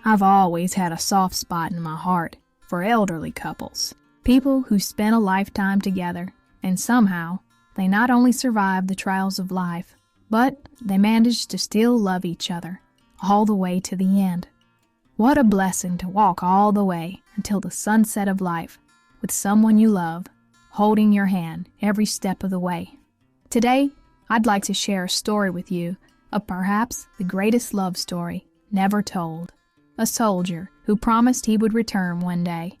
I've always had a soft spot in my heart for elderly couples, people who spent a lifetime together, and somehow they not only survived the trials of life, but they managed to still love each other all the way to the end. What a blessing to walk all the way until the sunset of life with someone you love, holding your hand every step of the way. Today, I'd like to share a story with you of perhaps the greatest love story never told. A soldier who promised he would return one day,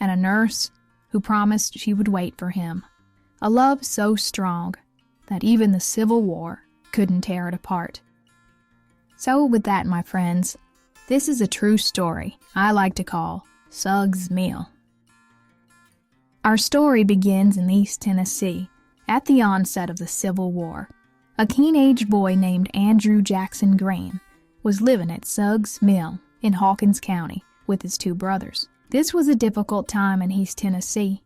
and a nurse who promised she would wait for him. A love so strong that even the Civil War couldn't tear it apart. So with that, my friends, this is a true story I like to call Suggs Mill. Our story begins in East Tennessee at the onset of the Civil War. A teenage boy named Andrew Jackson Graham was living at Suggs Mill in Hawkins County with his two brothers. This was a difficult time in East Tennessee.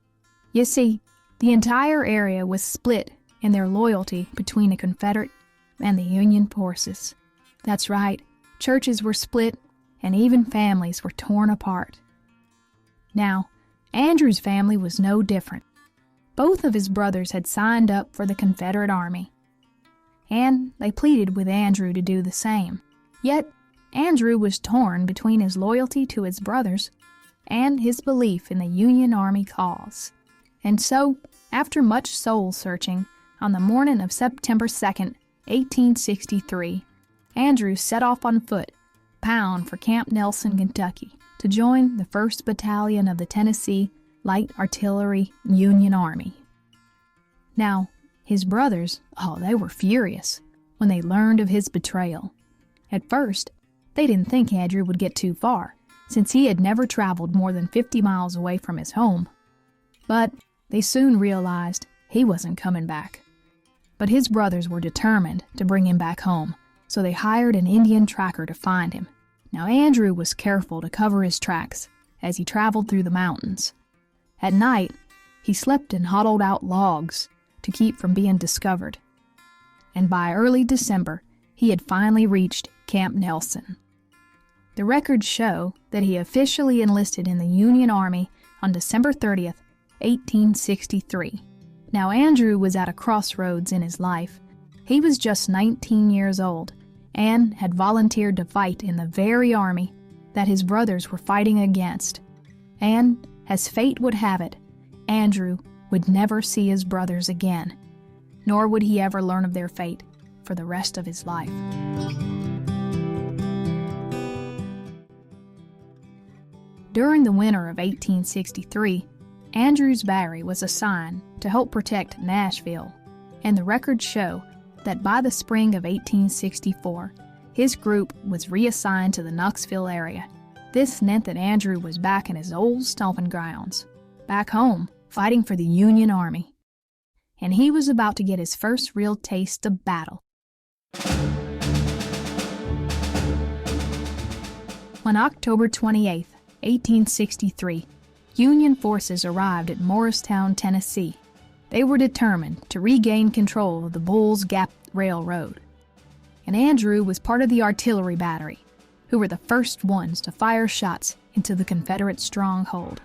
You see, the entire area was split in their loyalty between the Confederate and the Union forces. That's right, churches were split and even families were torn apart. Now, Andrew's family was no different. Both of his brothers had signed up for the Confederate Army, and they pleaded with Andrew to do the same. Yet, Andrew was torn between his loyalty to his brothers and his belief in the Union Army cause. And so, after much soul-searching, on the morning of September 2nd, 1863, Andrew set off on foot, bound for Camp Nelson, Kentucky, to join the 1st Battalion of the Tennessee Light Artillery Union Army. Now, his brothers, they were furious when they learned of his betrayal. At first, they didn't think Andrew would get too far, since he had never traveled more than 50 miles away from his home. But they soon realized he wasn't coming back. But his brothers were determined to bring him back home, so they hired an Indian tracker to find him. Now Andrew was careful to cover his tracks as he traveled through the mountains. At night, he slept in hollowed-out logs to keep from being discovered. And by early December, he had finally reached Camp Nelson. The records show that he officially enlisted in the Union Army on December 30th, 1863. Now Andrew was at a crossroads in his life. He was just 19 years old and had volunteered to fight in the very army that his brothers were fighting against. And, as fate would have it, Andrew would never see his brothers again, nor would he ever learn of their fate for the rest of his life. During the winter of 1863, Andrew's battery was assigned to help protect Nashville, and the records show that by the spring of 1864, his group was reassigned to the Knoxville area. This meant that Andrew was back in his old stomping grounds, back home, fighting for the Union Army. And he was about to get his first real taste of battle. On October 28th, 1863, Union forces arrived at Morristown, Tennessee. They were determined to regain control of the Bull's Gap Railroad. And Andrew was part of the artillery battery, who were the first ones to fire shots into the Confederate stronghold.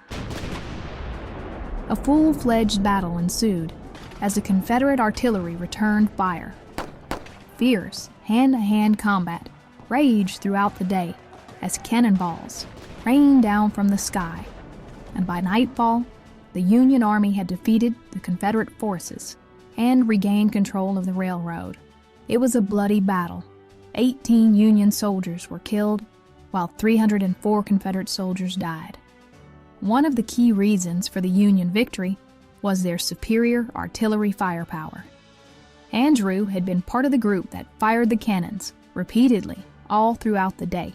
A full-fledged battle ensued as the Confederate artillery returned fire. Fierce hand-to-hand combat raged throughout the day as cannonballs rained down from the sky, and by nightfall, the Union Army had defeated the Confederate forces and regained control of the railroad. It was a bloody battle. 18 Union soldiers were killed, while 304 Confederate soldiers died. One of the key reasons for the Union victory was their superior artillery firepower. Andrew had been part of the group that fired the cannons repeatedly all throughout the day.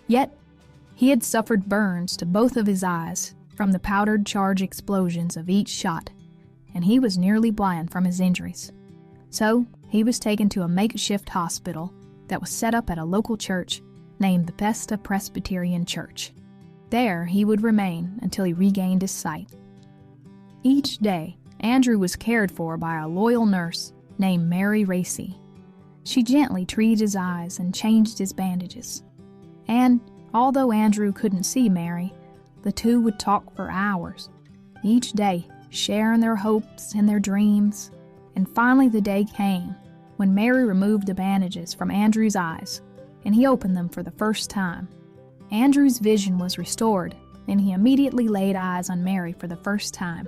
Yet, he had suffered burns to both of his eyes from the powdered charge explosions of each shot, and he was nearly blind from his injuries. So, he was taken to a makeshift hospital that was set up at a local church named the Bethesda Presbyterian Church. There, he would remain until he regained his sight. Each day, Andrew was cared for by a loyal nurse named Mary Racy. She gently treated his eyes and changed his bandages. And Although Andrew couldn't see Mary, the two would talk for hours, each day sharing their hopes and their dreams. And finally the day came when Mary removed the bandages from Andrew's eyes, and he opened them for the first time. Andrew's vision was restored, and he immediately laid eyes on Mary for the first time.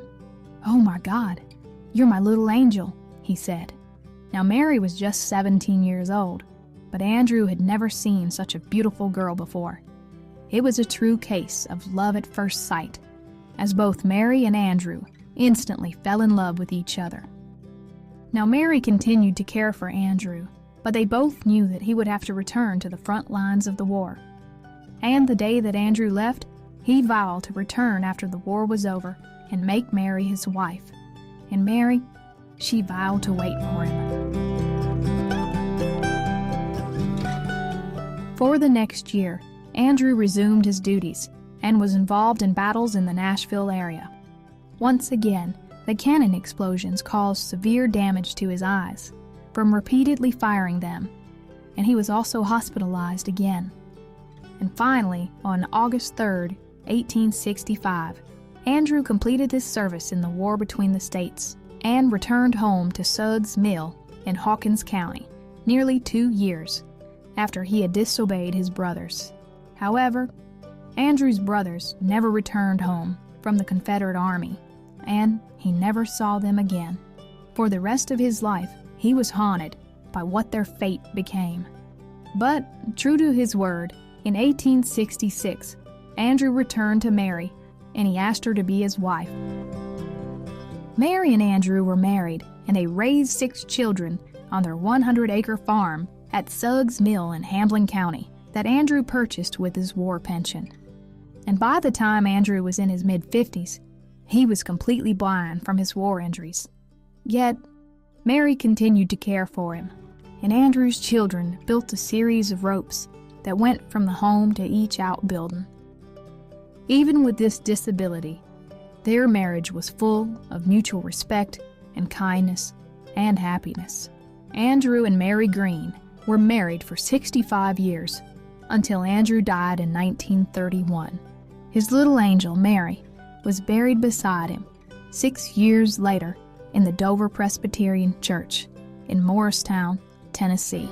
"Oh my God, you're my little angel," he said. Now Mary was just 17 years old, but Andrew had never seen such a beautiful girl before. It was a true case of love at first sight, as both Mary and Andrew instantly fell in love with each other. Now Mary continued to care for Andrew, but they both knew that he would have to return to the front lines of the war. And the day that Andrew left, he vowed to return after the war was over and make Mary his wife. And Mary, she vowed to wait for him. For the next year, Andrew resumed his duties and was involved in battles in the Nashville area. Once again, the cannon explosions caused severe damage to his eyes from repeatedly firing them, and he was also hospitalized again. And finally, on August 3, 1865, Andrew completed his service in the war between the states and returned home to Suggs Mill in Hawkins County, nearly 2 years after he had disobeyed his brothers. However, Andrew's brothers never returned home from the Confederate Army, and he never saw them again. For the rest of his life, he was haunted by what their fate became. But, true to his word, in 1866, Andrew returned to Mary, and he asked her to be his wife. Mary and Andrew were married, and they raised 6 children on their 100-acre farm at Suggs Mill in Hamlin County that Andrew purchased with his war pension. And by the time Andrew was in his mid-50s, he was completely blind from his war injuries. Yet, Mary continued to care for him, and Andrew's children built a series of ropes that went from the home to each outbuilding. Even with this disability, their marriage was full of mutual respect and kindness and happiness. Andrew and Mary Green were married for 65 years until Andrew died in 1931. His little angel, Mary, was buried beside him 6 years later in the Dover Presbyterian Church in Morristown, Tennessee.